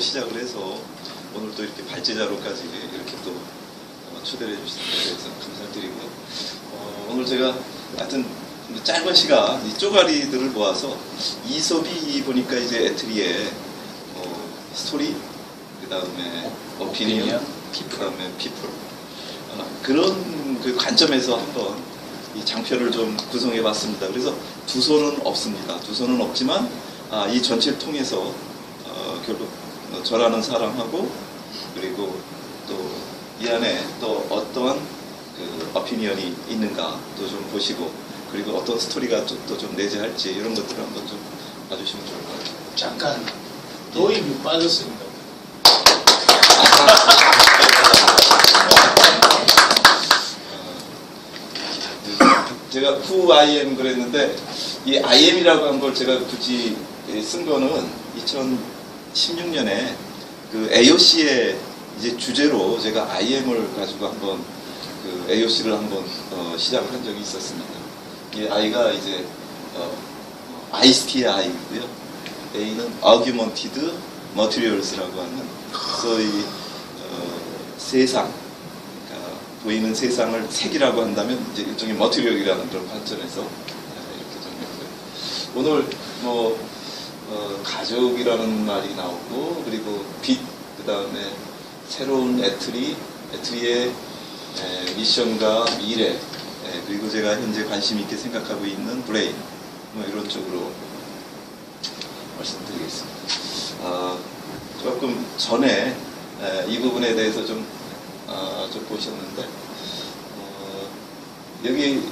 시작을 해서 오늘 또 이렇게 발제자로까지 이렇게 또 초대를 해주시는 데 대해서 감사드리고요. 오늘 제가 하여튼 짧은 시간 이 쪼가리들을 모아서 이솝이 보니까 이제 에트리에 스토리, 그 다음에 오피니언, 그 다음에 피플, 그런 그 관점에서 한번 이 장편을 좀 구성해 봤습니다. 그래서 두 손은 없습니다. 두 손은 없지만 이 전체를 통해서 결국 저라는 사람하고 그리고 또 이 안에 또 어떠한 그 오피니언이 있는가 또 좀 보시고 그리고 어떤 스토리가 또 좀 내재할지 이런 것들을 한번 좀 봐주시면 좋을 것 같아요. 잠깐 도입이 빠졌습니다. 제가 who I am 그랬는데 이 I am이라고 한 걸 제가 굳이 쓴 거는 2016년에 그 AOC의 이제 주제로 제가 I am을 가지고 한번 그 AOC를 한번 시작을 한 적이 있었습니다. 이 I가 이제 ICT의 I고요. A는 Augmented Materials라고 하는 소위 세상, 그러니까 보이는 세상을 색이라고 한다면 이제 일종의 머티리얼이라는 그런 관점에서 이렇게 좀 했고요. 오늘 가족이라는 말이 나오고 그리고 빛, 그 다음에 새로운 에트리의 미션과 미래, 그리고 제가 현재 관심 있게 생각하고 있는 브레인, 이런 쪽으로 말씀드리겠습니다. 조금 전에 이 부분에 대해서 좀 보셨는데 여기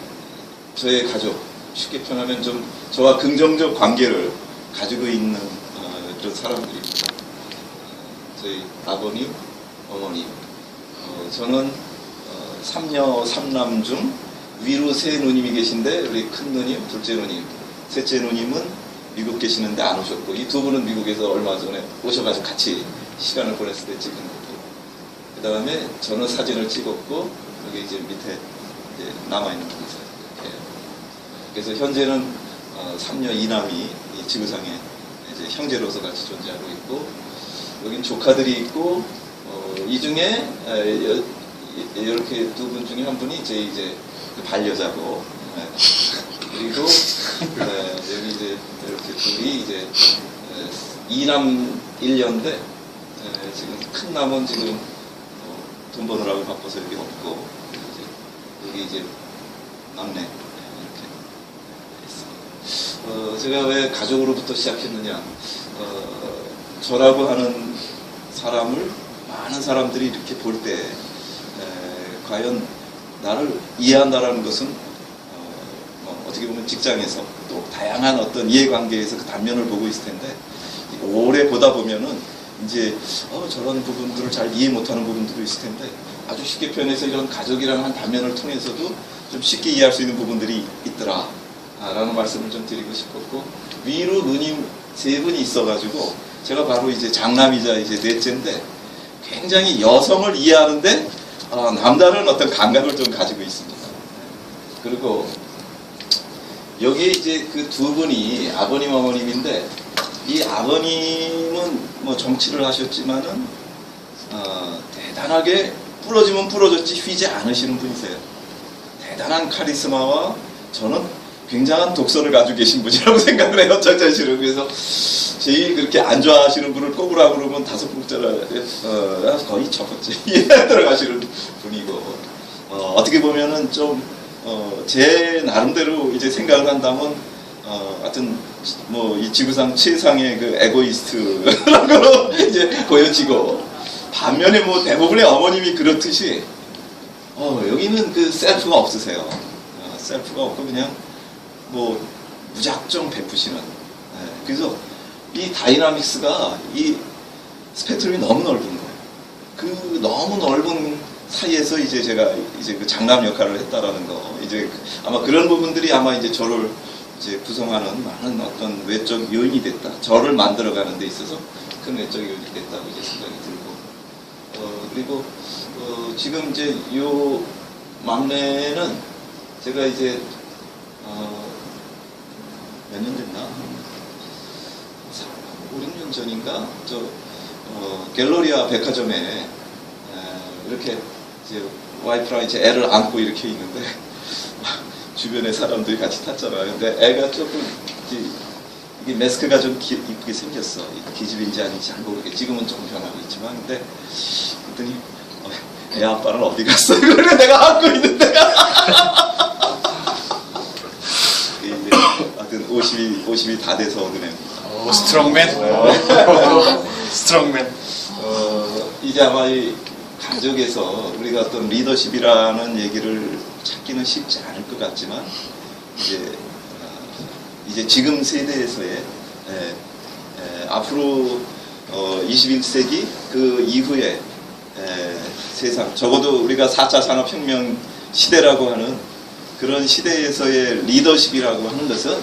저의 가족, 쉽게 표현하면 좀 저와 긍정적 관계를 가지고 있는 그런 사람들입니다. 저희 아버님, 어머님, 저는 3녀 3남 중 위로 세 누님이 계신데 우리 큰 누님, 둘째 누님, 셋째 누님은 미국 계시는데 안 오셨고 이 두 분은 미국에서 얼마 전에 오셔가지고 같이 시간을 보냈을 때 찍은 거고 그 다음에 저는 사진을 찍었고 여기 이제 밑에 이제 남아있는 분이 있어요. 그래서 현재는 3녀 2남이 이 지구상에 이제 형제로서 같이 존재하고 있고 여긴 조카들이 있고 이 중에 이렇게 두 분 중에 한 분이 이제 반려자고 그리고 여기 이제 이렇게 둘이 이제 2남 1녀인데 지금 큰 남은 지금 돈 버느라고 바빠서 여기 없고 여기 이제 막내 이렇게 있습니다. 제가 왜 가족으로부터 시작했느냐? 저라고 하는 사람을 많은 사람들이 이렇게 볼 때 과연 나를 이해한다라는 것은 어떻게 보면 직장에서 또 다양한 어떤 이해관계에서 그 단면을 보고 있을 텐데 오래 보다 보면은 이제 저런 부분들을 잘 이해 못하는 부분들도 있을 텐데 아주 쉽게 표현해서 이런 가족이라는 한 단면을 통해서도 좀 쉽게 이해할 수 있는 부분들이 있더라 라는 말씀을 좀 드리고 싶었고 위로 누님 세 분이 있어가지고 제가 바로 이제 장남이자 이제 넷째인데 굉장히 여성을 이해하는데 남다른 어떤 감각을 좀 가지고 있습니다. 그리고 여기에 이제 그 두 분이 아버님 어머님인데 이 아버님은 뭐 정치를 하셨지만은 대단하게 부러지면 부러졌지 휘지 않으시는 분이세요. 대단한 카리스마와 저는 굉장한 독서를 가지고 계신 분이라고 생각을 해요. 저 자신을. 그래서 제일 그렇게 안 좋아하시는 분을 꼽으라고 그러면 5번째라 거의 첫 번째 들어가시는 분이고 어떻게 보면은 좀 제 나름대로 이제 생각을 한다면 하여튼 뭐 이 지구상 최상의 그 에고이스트라고 이제 보여지고 반면에 뭐 대부분의 어머님이 그렇듯이 여기는 그 셀프가 없으세요. 셀프가 없고 그냥 뭐 무작정 베푸시는. 그래서 이 다이나믹스가 이 스펙트럼이 너무 넓은 거예요. 그 너무 넓은 사이에서 이제 제가 이제 그 장남 역할을 했다라는 거 이제 아마 그런 부분들이 아마 이제 저를 이제 구성하는 많은 어떤 외적 요인이 됐다. 저를 만들어가는 데 있어서 큰 외적 요인이 됐다고 이제 생각이 들고 그리고 지금 이제 요 막내는 제가 이제 몇 년 됐나? 5, 6년 전인가? 갤러리아 백화점에 이렇게 이제 와이프랑 이제 애를 안고 이렇게 있는데 주변에 사람들이 같이 탔잖아요. 근데 애가 조금 이게 마스크가 좀 이쁘게 생겼어. 기집인지 아닌지 잘 모르겠. 지금은 조금 변하고 있지만, 근데 그랬더니 애 아빠는 어디 갔어? 그러니까 내가 안고 있는데. 이제 하여튼 50이 다 돼서 얻은 애입니다. 스트롱맨? 스트롱맨. 이제 아마 이 가족에서 우리가 어떤 리더십이라는 얘기를 찾기는 쉽지 않을 것 같지만, 이제 지금 세대에서의 앞으로 21세기 그 이후에 세상, 적어도 우리가 4차 산업혁명 시대라고 하는 그런 시대에서의 리더십이라고 하는 것은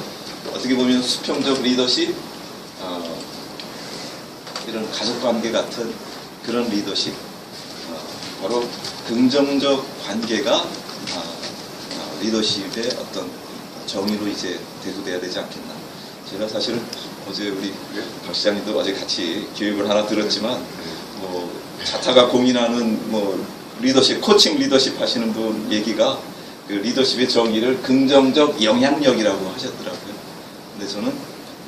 어떻게 보면 수평적 리더십, 이런 가족관계 같은 그런 리더십, 바로 긍정적 관계가 리더십의 어떤 정의로 이제 대두돼야 되지 않겠나. 제가 사실은 어제 우리 박 시장님도 어제 같이 교육을 하나 들었지만, 뭐 자타가 고민하는 뭐 리더십, 코칭 리더십 하시는 분 얘기가 그 리더십의 정의를 긍정적 영향력이라고 하셨더라고요. 근데 저는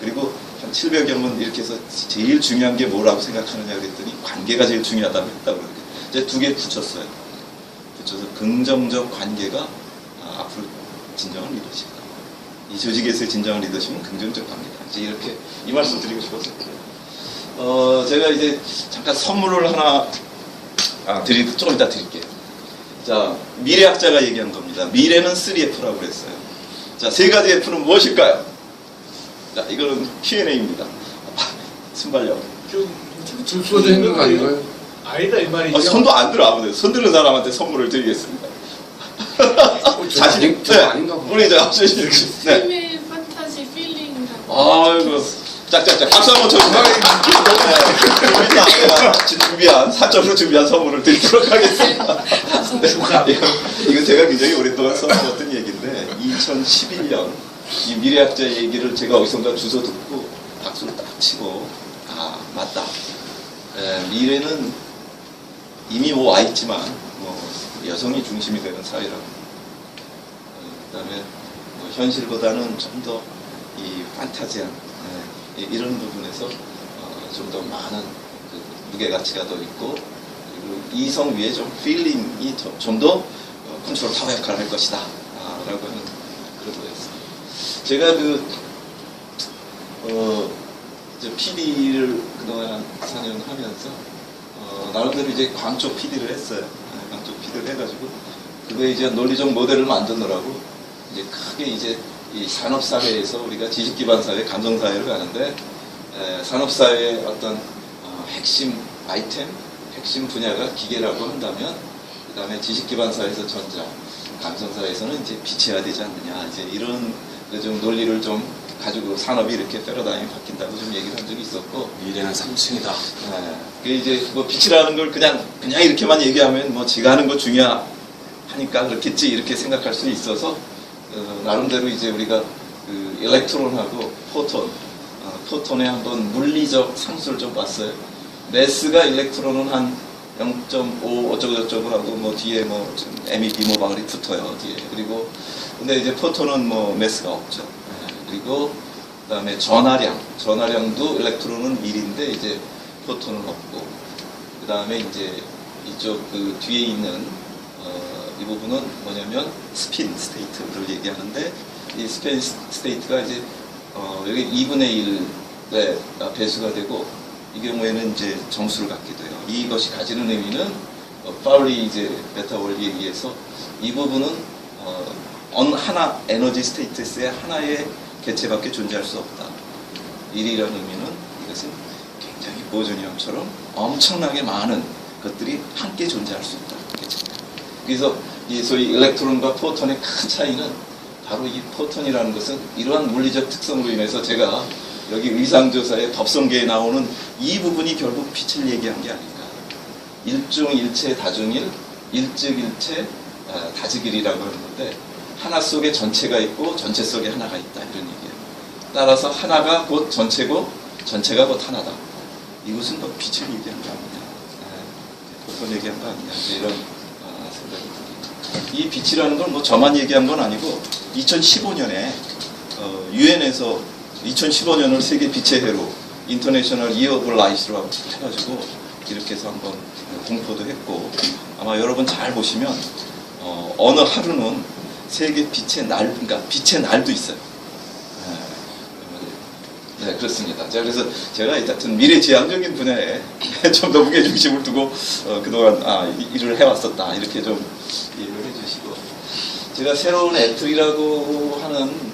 그리고 한 700여 문 이렇게 해서 제일 중요한 게 뭐라고 생각하느냐 그랬더니 관계가 제일 중요하다고 했다고 그러거든요. 이제 두 개 붙였어요. 붙여서 긍정적 관계가 앞으로 진정한 리더십이다. 이 조직에서의 진정한 리더십은 긍정적 관계다. 이제 이렇게 이 말씀 드리고 싶었어요. 제가 이제 잠깐 선물을 하나 조금 이따 드릴게요. 자, 미래학자가 얘기한 겁니다. 미래는 3F라고 그랬어요. 자, 세 가지 F는 무엇일까요? 자, 이거는 Q&A입니다. 순발력. 줄서도 있는 거 아닌가요? 아니다 이 말이죠. 손도 안 들어 아무데도. 손 드는 사람한테 선물을 드리겠습니다. 자신 저 아닌가 보다. 우리 저 앞서 네. 스팀의 판타지 필링. 아이고 짝짝짝 박수 한번 쳐주세요. 이따 준비한 사적으로 준비한 선물을 드리도록 하겠습니다. 네. 이거 제가 굉장히 오랫동안 써먹었던 얘기인데 2011년 이 미래학자 얘기를 제가 어디선가 주워 듣고 박수를 딱 치고 맞다. 미래는 이미 와 있지만 여성이 중심이 되는 사회라고. 그다음에 현실보다는 좀 더 이 판타지한 이런 부분에서 좀 더 많은 그 무게 가치가 더 있고, 그리고 이성 위에 좀 필링이 좀 더 컨트롤 타워 역할을 할 것이다 라고 하는 그런 거였습니다. 제가 PD를 그동안 한 4년 하면서 나름대로 이제 광쪽 PD를 했어요. 광쪽 PD를 해가지고 그거에 이제 논리적 모델을 만드느라고 이제 크게 이제 이 산업사회에서 우리가 지식기반사회, 감성사회를 가는데 산업사회의 어떤 핵심 아이템, 핵심 분야가 기계라고 한다면, 그 다음에 지식기반사회에서 전자, 감성사회에서는 이제 빛이어야 되지 않느냐, 이제 이런 좀 논리를 좀 가지고 산업이 이렇게 패러다임이 바뀐다고 좀 얘기를 한 적이 있었고, 미래는 3층이다. 그 이제 뭐 빛이라는 걸 그냥 이렇게만 얘기하면 뭐 지가 하는 거 중요하니까 그렇겠지 이렇게 생각할 수 있어서 나름대로 이제 우리가 그 일렉트론하고 포톤의 한번 물리적 상수를 좀 봤어요. 매스가 일렉트론은 한 0.5 어쩌고저쩌고 하고 뭐 뒤에 뭐 MEB 모방울이 붙어요 뒤에. 그리고 근데 이제 포톤은 뭐 매스가 없죠. 그리고 그다음에 전하량도 일렉트론은 1인데 이제 포톤은 없고, 그다음에 이제 이쪽 그 뒤에 있는 이 부분은 뭐냐면 스핀 스테이트를 얘기하는데, 이 스핀 스테이트가 이제 여기 2분의 1의 배수가 되고, 이 경우에는 이제 정수를 갖게 돼요. 이것이 가지는 의미는 파울리 이제 베타 원리에 의해서 이 부분은 하나 에너지 스테이트스의 하나의 개체밖에 존재할 수 없다. 1이라는 의미는 이것은 굉장히 보존형처럼 엄청나게 많은 것들이 함께 존재할 수 있다. 그래서 이 소위 일렉트론과 포톤의 큰 차이는 바로 이 포톤이라는 것은 이러한 물리적 특성으로 인해서 제가 여기 의상조사의 법성계에 나오는 이 부분이 결국 빛을 얘기한 게 아닌가. 일중일체 다중일, 일즉일체 다즉일이라고 하는 건데, 하나 속에 전체가 있고 전체 속에 하나가 있다 이런 얘기예요. 따라서 하나가 곧 전체고 전체가 곧 하나다. 이것은 뭐 빛을 얘기한 거 아니냐, 보통 얘기한 거 아니냐, 이런 생각이 듭니다. 이 빛이라는 건 뭐 저만 얘기한 건 아니고 2015년에 유엔에서 2015년을 세계 빛의 해로 인터내셔널 이어 오브 라이트라고 해가지고 이렇게 해서 한번 공포도 했고, 아마 여러분 잘 보시면 어느 하루는 세계 빛의 날, 그러니까 빛의 날도 있어요. 네, 그렇습니다. 자, 그래서 제가 하여튼 미래지향적인 분야에 좀 더 무게중심을 두고 그동안 일을 해왔었다, 이렇게 좀 이해를 해주시고, 제가 새로운 애틀이라고 하는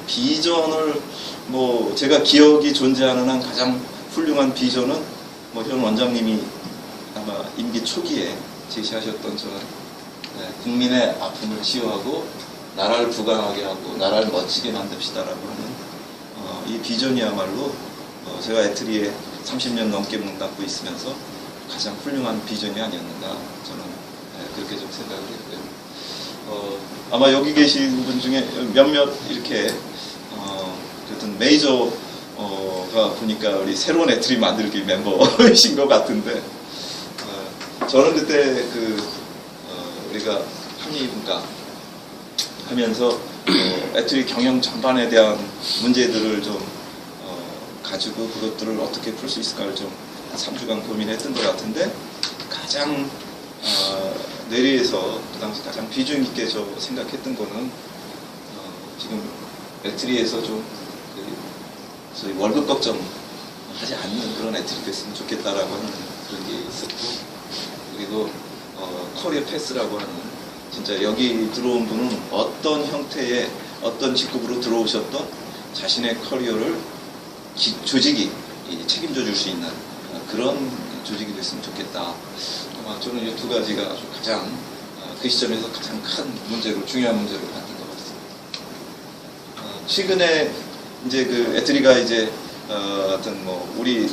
비전을, 뭐 제가 기억이 존재하는 한 가장 훌륭한 비전은 뭐 현 원장님이 아마 임기 초기에 제시하셨던 국민의 아픔을 치유하고 나라를 부강하게 하고 나라를 멋지게 만듭시다라고 하는 이 비전이야말로 제가 애트리에 30년 넘게 문 닫고 있으면서 가장 훌륭한 비전이 아니었는가, 저는 그렇게 좀 생각을 했고요. 아마 여기 계신 분 중에 몇몇 이렇게 어떤 메이저가 보니까 우리 새로운 애트리 만들기 멤버이신 것 같은데, 저는 그때 우리가 합리분과 하면서 애트리 경영 전반에 대한 문제들을 좀 가지고 그것들을 어떻게 풀 수 있을까를 좀 3주간 고민했던 것 같은데, 가장 내리에서 그 당시 가장 비중 있게 저 생각했던 거는 지금 애트리에서 좀 소위 월급 걱정 하지 않는 그런 애트리 됐으면 좋겠다라고 하는 그런 게 있었고, 그리고 커리어 패스라고 하는, 진짜 여기 들어온 분은 어떤 형태의 어떤 직급으로 들어오셨던 자신의 커리어를 조직이 책임져 줄 수 있는 그런 조직이 됐으면 좋겠다. 아마 저는 이 두 가지가 아주 가장 그 시점에서 가장 큰 문제로, 중요한 문제로 봤던 것 같습니다. 최근에 이제 애트리가 이제 어떤 뭐 우리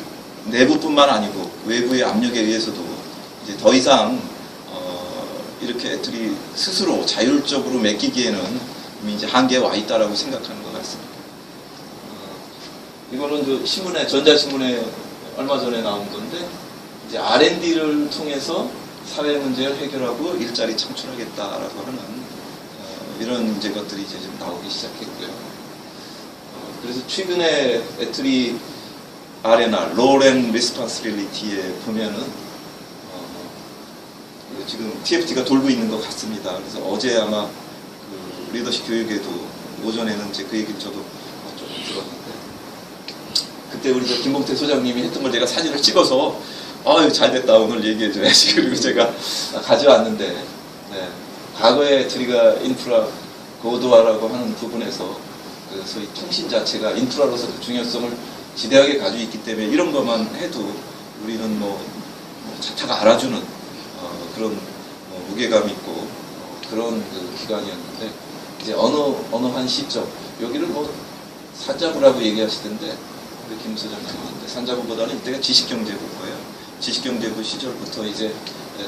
내부뿐만 아니고 외부의 압력에 의해서도 이제 더 이상 이렇게 애트리 스스로 자율적으로 맡기기에는 이미 이제 한계에 와 있다라고 생각하는 것 같습니다. 이거는 신문에, 전자신문에 얼마 전에 나온 건데, 이제 R&D를 통해서 사회 문제를 해결하고 일자리 창출하겠다라고 하는 이런 이제 것들이 이제 좀 나오기 시작했고요. 그래서 최근에 애트리 R&R, Role and Responsibility에 보면은 지금 TFT가 돌고 있는 것 같습니다. 그래서 어제 아마 리더십 교육에도 오전에는 이제 그 얘기를 저도 조금 들었는데, 그때 우리 김봉태 소장님이 했던 걸 제가 사진을 찍어서 잘 됐다, 오늘 얘기해줘야지. 그리고 제가 가져왔는데, 네, 과거에 애트리가 인프라 고도화라고 하는 부분에서 소위 통신 자체가 인프라로서 그 중요성을 지대하게 가지고 있기 때문에 이런 것만 해도 우리는 뭐 자타가 알아주는 그런 무게감 있고 그런 기관이었는데, 이제 어느 한 시점 여기를 뭐 산자부라고 얘기하시던데, 우리 김 소장님한테 산자부보다는 이때가 지식경제부예요. 지식경제부 시절부터 이제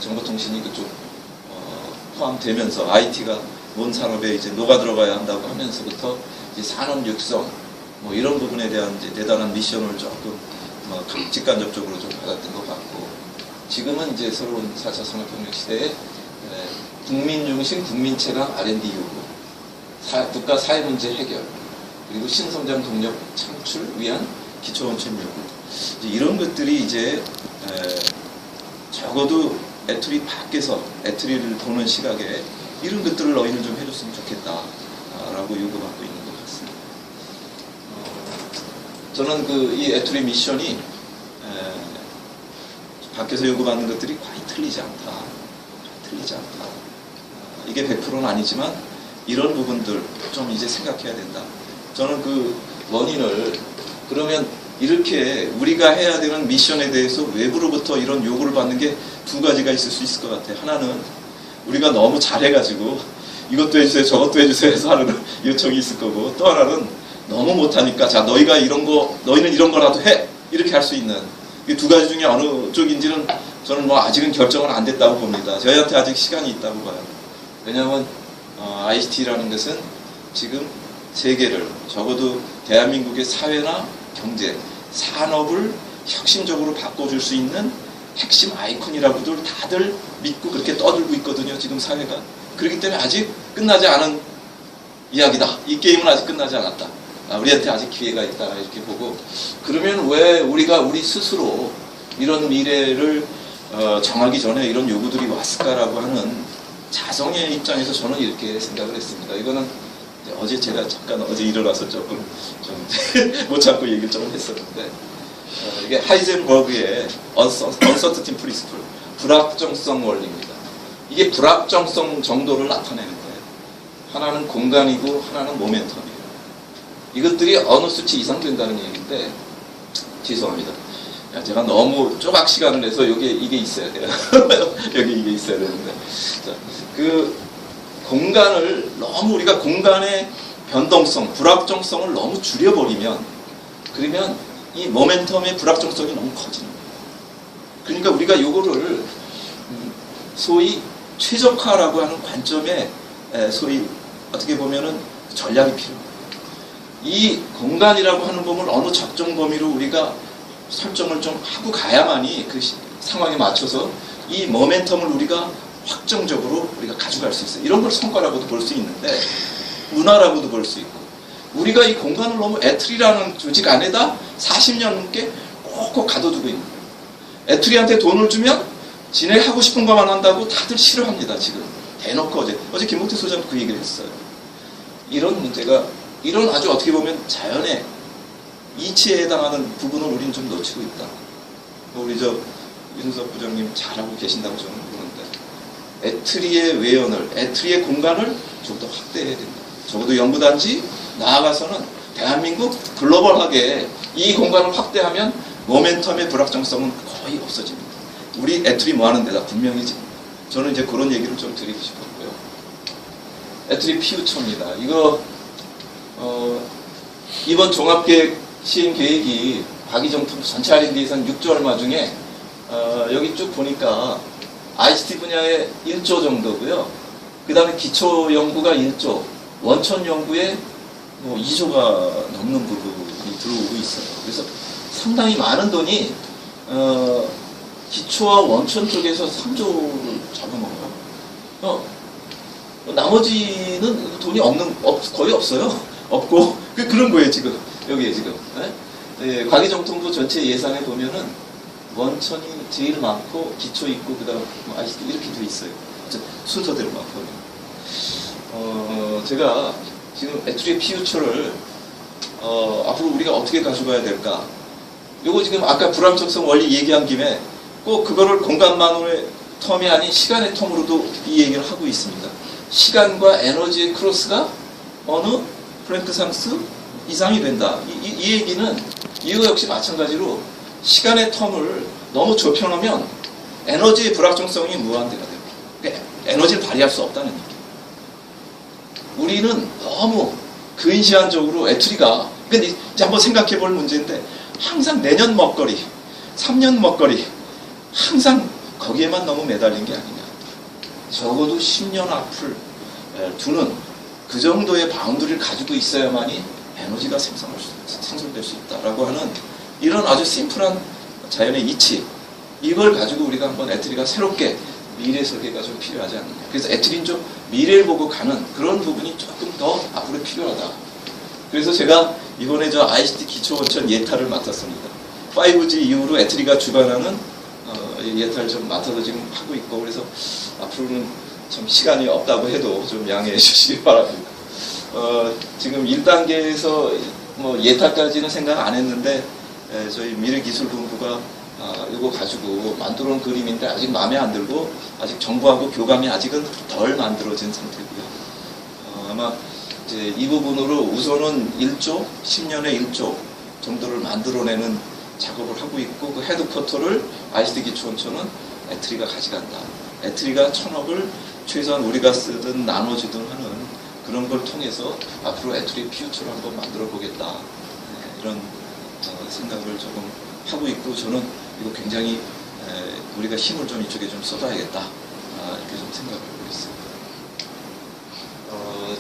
정보통신이 그쪽 포함되면서 IT가 본 산업에 이제 녹아 들어가야 한다고 하면서부터 이제 산업 육성 뭐 이런 부분에 대한 이제 대단한 미션을 조금 직간접적으로 좀 받았던 것 같고, 지금은 이제 새로운 4차 산업혁명 시대에 국민 중심 국민 체감 R&D 요구, 국가 사회 문제 해결, 그리고 신성장 동력 창출 위한 기초원천 요구, 이제 이런 것들이 이제 적어도 애트리 밖에서 애트리를 보는 시각에 이런 것들을 너희는 좀 해줬으면 좋겠다라고 요구받고 있는 것 같습니다. 저는 이 애트리 미션이 밖에서 요구받는 것들이 거의 틀리지 않다. 이게 100%는 아니지만 이런 부분들 좀 이제 생각해야 된다. 저는 그 원인을, 그러면 이렇게 우리가 해야 되는 미션에 대해서 외부로부터 이런 요구를 받는 게 두 가지가 있을 수 있을 것 같아요. 하나는 우리가 너무 잘해가지고 이것도 해주세요, 저것도 해주세요 해서 하는 요청이 있을 거고, 또 하나는 너무 못하니까 자 너희가 이런 거, 너희는 이런 거라도 해, 이렇게 할 수 있는, 이 두 가지 중에 어느 쪽인지는 저는 뭐 아직은 결정은 안 됐다고 봅니다. 저희한테 아직 시간이 있다고 봐요. 왜냐하면 ICT라는 것은 지금 세계를, 적어도 대한민국의 사회나 경제, 산업을 혁신적으로 바꿔줄 수 있는 핵심 아이콘이라고들 다들 믿고 그렇게 떠들고 있거든요. 지금 사회가. 그렇기 때문에 아직 끝나지 않은 이야기다. 이 게임은 아직 끝나지 않았다. 우리한테 아직 기회가 있다. 이렇게 보고, 그러면 왜 우리가 우리 스스로 이런 미래를 정하기 전에 이런 요구들이 왔을까라고 하는 자성의 입장에서 저는 이렇게 생각을 했습니다. 이거는 어제 제가 잠깐 어제 일어나서 조금 좀 못 참고 얘기를 좀 했었는데, 이게 하이젠버그의 Uncertainty Principle, 불확정성 원리입니다. 이게 불확정성 정도를 나타내는데, 하나는 공간이고 하나는 모멘텀이에요. 이것들이 어느 수치 이상 된다는 얘기인데, 죄송합니다. 제가 너무 조각 시간을 내서 여기에 이게 있어야 돼요. 여기 이게 있어야 되는데, 자, 그 공간을 너무 우리가 공간의 변동성, 불확정성을 너무 줄여버리면, 그러면 이 모멘텀의 불확정성이 너무 커지는 거예요. 그러니까 우리가 요거를 소위 최적화라고 하는 관점에 소위 어떻게 보면은 전략이 필요해요. 이 공간이라고 하는 범위를 어느 적정 범위로 우리가 설정을 좀 하고 가야만이 그 상황에 맞춰서 이 모멘텀을 우리가 확정적으로 우리가 가져갈 수 있어요. 이런 걸 성과라고도 볼 수 있는데, 문화라고도 볼 수 있고, 우리가 이 공간을 너무 애트리라는 조직 안에다 40년 넘게 꼭꼭 가둬두고 있는 거예요. 애트리한테 돈을 주면 지네 하고 싶은 것만 한다고 다들 싫어합니다. 지금 대놓고 어제 김옥태 소장 그 얘기를 했어요. 이런 문제가, 이런 아주 어떻게 보면 자연의 이치에 해당하는 부분을 우리는 좀 놓치고 있다. 우리 윤석 부장님 잘하고 계신다고 저는 보는데, 애트리의 외연을, 애트리의 공간을 좀 더 확대해야 된다. 적어도 연구단지, 나아가서는 대한민국 글로벌하게 이 공간을 확대하면 모멘텀의 불확정성은 거의 없어집니다. 우리 애트리 뭐 하는 데다 분명해집니다. 저는 이제 그런 얘기를 좀 드리고 싶었고요. 애트리 피우처입니다. 이거 이번 종합계획 시행 계획이 과기정품 전체 R&D 예산 6조 얼마 중에 여기 쭉 보니까 ICT 분야에 1조 정도고요. 그 다음에 기초 연구가 1조, 원천 연구에 뭐 2조가 넘는 부분이 들어오고 있어요. 그래서 상당히 많은 돈이 기초와 원천 쪽에서 3조를 잡아먹어요. 나머지는 돈이 거의 없어요. 없고 그런 거예요 지금 여기에 지금. 네? 과기정통부 전체 예산에 보면은 원천이 제일 많고 기초 있고 그다음 ICT 이렇게 돼 있어요. 순서대로 막 보면. 제가 지금 애트리 피우처를 앞으로 우리가 어떻게 가져가야 될까? 요거 지금 아까 불확정성 원리 얘기한 김에 꼭 그거를 공간만의 텀이 아닌 시간의 텀으로도 이 얘기를 하고 있습니다. 시간과 에너지의 크로스가 어느 플랭크 상수 이상이 된다. 이 얘기는 이거 역시 마찬가지로 시간의 텀을 너무 좁혀놓으면 에너지의 불확정성이 무한대가 됩니다. 그러니까 에너지를 발휘할 수 없다는 얘기. 우리는 너무 근시안적으로 애트리가, 근데 이제 한번 생각해 볼 문제인데, 항상 내년 먹거리, 3년 먹거리, 항상 거기에만 너무 매달린 게 아니냐. 적어도 10년 앞을 두는 그 정도의 바운드리를 가지고 있어야만이 에너지가 생성될 수 있다라고 하는 이런 아주 심플한 자연의 이치, 이걸 가지고 우리가 한번 애트리가 새롭게 미래 설계가 좀 필요하지 않느냐. 그래서 애트리는 좀 미래를 보고 가는 그런 부분이 조금 더 앞으로 필요하다. 그래서 제가 이번에 저 ICT 기초원천 예타를 맡았습니다. 5G 이후로 애트리가 주관하는 예타를 좀 맡아서 지금 하고 있고, 그래서 앞으로는 좀 시간이 없다고 해도 좀 양해해 주시기 바랍니다. 지금 1단계에서 뭐 예타까지는 생각 안 했는데, 저희 미래기술본부가 이거 가지고 만들어 놓은 그림인데 아직 마음에 안 들고 아직 정부하고 교감이 아직은 덜 만들어진 상태고요. 아마 이제 이 부분으로 우선은 1조, 10년에 1조 정도를 만들어내는 작업을 하고 있고, 그 헤드쿼터를 ICT 기초원천은 애트리가 가져간다. 애트리가 1000억을 최소한 우리가 쓰든 나눠주든 하는 그런 걸 통해서 앞으로 애트리 피우처를 한번 만들어 보겠다. 이런 생각을 조금 하고 있고, 저는 이거 굉장히 우리가 힘을 좀 이쪽에 좀 쏟아야겠다. 이렇게 좀 생각을 하고 있습니다.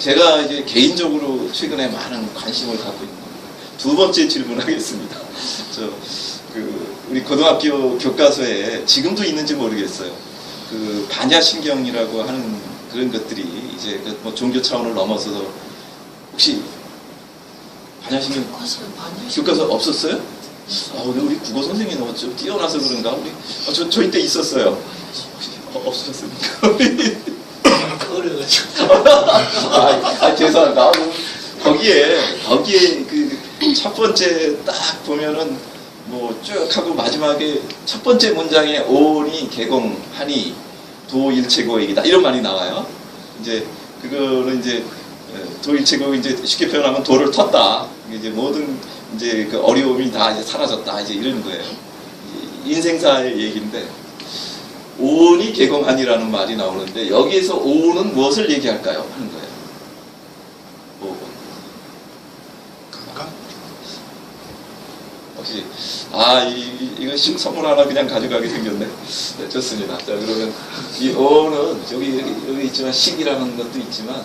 제가 이제 개인적으로 최근에 많은 관심을 갖고 있는 겁니다. 두 번째 질문하겠습니다. 우리 고등학교 교과서에 지금도 있는지 모르겠어요. 그 반야신경이라고 하는 그런 것들이 이제 뭐 종교 차원을 넘어서도 혹시 반야신경 교과서 없었어요? 근데 우리 국어 선생님이 너무 좀 뛰어나서 그런가? 저희 때 있었어요. 없으셨습니까? 어려가지고. 죄송합니다. 거기에 그 첫 번째 딱 보면은 뭐 쭉 하고 마지막에 첫 번째 문장에 오온이 개공하니 도일체고액이다 이런 말이 나와요. 이제 그거는 이제 도일체고 이제 쉽게 표현하면 도를 텄다. 이제 모든 이제 그 어려움이 다 이제 사라졌다 이제 이런 거예요. 인생사의 얘기인데 오온이 개공하니라는 말이 나오는데 여기에서 오온은 무엇을 얘기할까요? 하는 거예요. 오온. 감각? 혹시 이거 선물 하나 그냥 가져가게 생겼네. 네, 좋습니다. 자 그러면 이 오온은 여기 있지만 식이라는 것도 있지만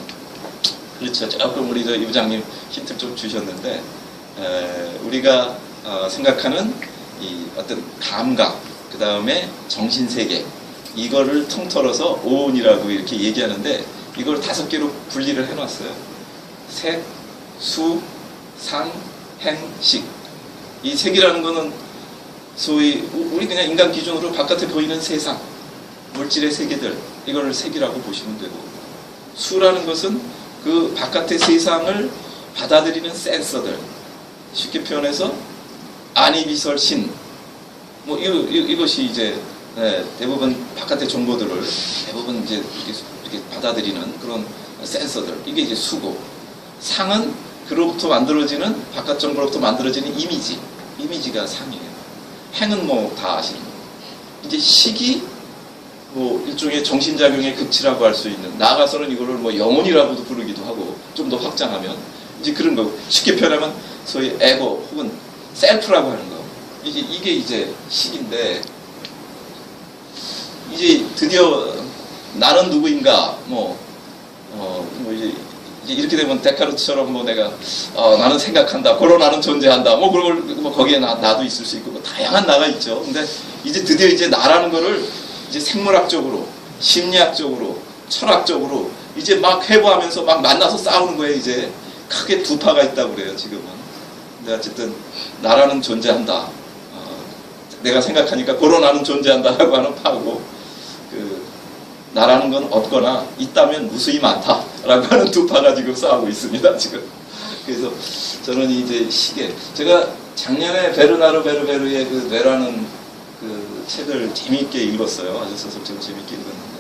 그렇죠. 조금 우리 이 부장님 힌트 좀 주셨는데 우리가 생각하는 이 어떤 감각 그 다음에 정신세계 이거를 통틀어서 오온이라고 이렇게 얘기하는데 이걸 5개로 분리를 해놨어요. 색, 수, 상, 행, 식. 이 색이라는 거는 소위 우리 그냥 인간 기준으로 바깥에 보이는 세상, 물질의 세계들 이걸 색이라고 보시면 되고 수라는 것은 그 바깥의 세상을 받아들이는 센서들 쉽게 표현해서 아니비설 신 뭐 이것이 이제 대부분 바깥의 정보들을 대부분 이제 이렇게 받아들이는 그런 센서들 이게 이제 수고 상은 그로부터 만들어지는 바깥 정보로부터 만들어지는 이미지가 상이에요. 행은 뭐 다 아시는 거예요. 이제 식이 뭐 일종의 정신작용의 극치라고 할 수 있는 나아가서는 이거를 뭐 영혼이라고도 부르기도 하고 좀 더 확장하면 이제 그런 거 쉽게 표현하면 소위 에고 혹은 셀프라고 하는 거 이게 이제 식인데 이제 드디어 나는 누구인가 뭐 이제 이렇게 되면 데카르트처럼 뭐 내가 나는 생각한다, 그런 나는 존재한다, 뭐 그런 걸 뭐 거기에 나도 있을 수 있고 뭐 다양한 나가 있죠. 근데 이제 드디어 이제 나라는 거를 이제 생물학적으로, 심리학적으로, 철학적으로 이제 막 회부하면서 막 만나서 싸우는 거예요. 이제 크게 두 파가 있다고 그래요. 지금은. 근데 어쨌든 나라는 존재한다. 내가 생각하니까 그런 나는 존재한다라고 하는 파고 그 나라는 건 없거나 있다면 무수히 많다라고 하는 두 파가 지금 싸우고 있습니다. 지금. 그래서 저는 이제 시계 제가 작년에 베르나르 베르베르의 그 뇌라는 그 책을 재미있게 읽었어요. 아주 소설책을 재미있게 읽었는데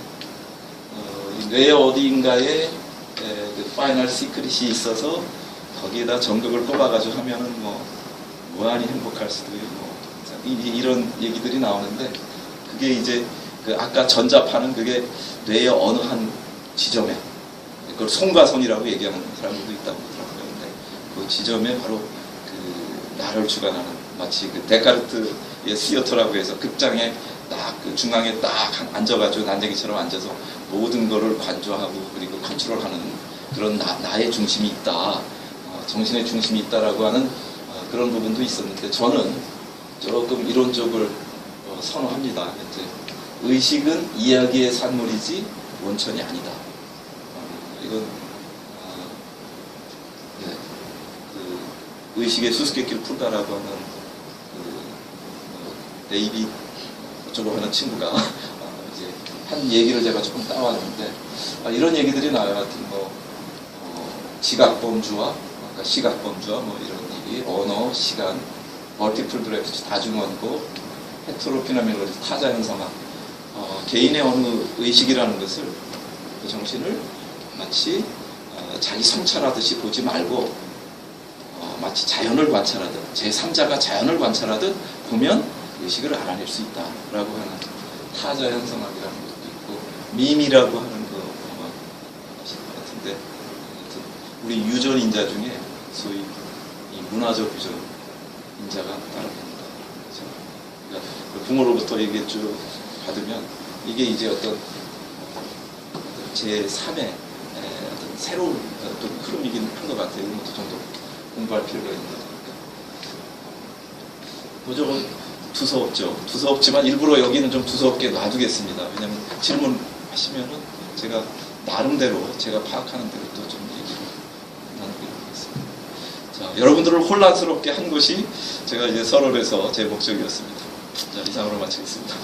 이 뇌의 어디인가에 그 파이널 시크릿이 있어서 거기에다 전극을 꼽아가지고 하면은 뭐 무한히 행복할 수도 있고 이런 얘기들이 나오는데 그게 이제 그 아까 전자파는 그게 뇌의 어느 한 지점에 그걸 송과선이라고 얘기하는 사람들도 있다고 하더라고요. 근데 그 지점에 바로 그 나를 주관하는 마치 그 데카르트의 시어터라고 해서 극장에 딱 그 중앙에 딱 앉아가지고 난쟁이처럼 앉아서 모든 거를 관조하고 그리고 컨트롤하는 그런 나의 중심이 있다, 정신의 중심이 있다라고 하는 그런 부분도 있었는데 저는 조금 이런 쪽을 선호합니다. 이제 의식은 이야기의 산물이지 원천이 아니다. 이건 네, 그 의식의 수수께끼를 푼다라고 하는 데이빗 어쩌고 하는 친구가 이제 한 얘기를 제가 조금 따왔는데 이런 얘기들이 나와요. 하여튼 뭐 지각범주와 그러니까 시각범주와 뭐 이런 얘기, 언어, 시간, 멀티플 브레프트 다중원고, 헤테로피노멜로디 타자현상학, 개인의 어느 의식이라는 것을 그 정신을 마치 자기 성찰하듯이 보지 말고 마치 자연을 관찰하듯 제3자가 자연을 관찰하듯 보면 의식을 알아낼 수 있다라고 하는 타자현상학이라는 것도 있고 밈이라고 하는 거 아마 아실 것 같은데 우리 유전인자 중에 소위 이 문화적 유전인자가 따라갑니다. 그렇죠? 그러니까 부모로부터 이게 쭉 받으면 이게 이제 어떤 제3의 어떤 새로운 어떤 흐름이긴 한 것 같아요. 이런 것도 좀 더 공부할 필요가 있는 것 같아요. 무조건 두서웠죠. 두서웠지만 일부러 여기는 좀 두서웠게 놔두겠습니다. 왜냐하면 질문하시면은 제가 나름대로 제가 파악하는 대로 또 좀 얘기를 나누기로 하겠습니다. 자, 여러분들을 혼란스럽게 한 것이 제가 이제 설월에서 제 목적이었습니다. 자, 이상으로 마치겠습니다.